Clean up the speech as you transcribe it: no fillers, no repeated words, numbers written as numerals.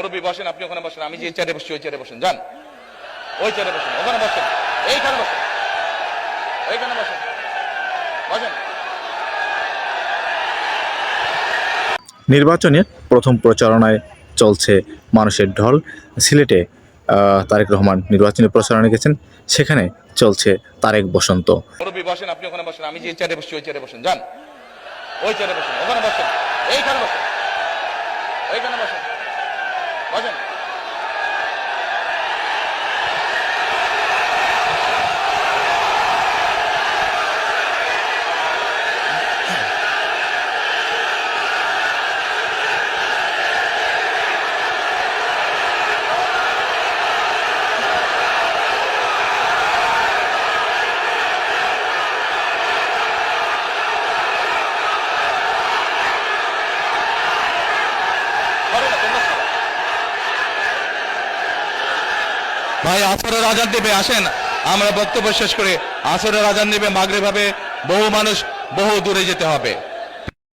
মুরব্বী বসেন, আপনি ওখানে বসেন, আমি যে চেয়ারে বসছি ওই চেয়ারে বসেন, যান ওই চেয়ারে বসেন, ওখানে বসেন, এইখানে বসেন, এইখানে বসেন, বসেন। নির্বাচনের প্রথম প্রচারণায় চলছে মানুষের ঢল। সিলেটে তারেক রহমান নির্বাচনী প্রচারণায় গেছেন, সেখানে চলছে তারেক বসন্ত। মুরব্বী বসেন, আপনি ওখানে বসেন, আমি যে চেয়ারে বসছি ওই চেয়ারে বসেন, যান ওই চেয়ারে বসেন, ওখানে বসেন, এইখানে বসেন, এইখানে বসেন, বসেন। ভাই আসরের আজান দিবে, আসেন আমরা বক্তব্য শেষ করে আসরের আজান দিবে, মাগরিব হবে, বহু মানুষ বহু দূরে যেতে হবে।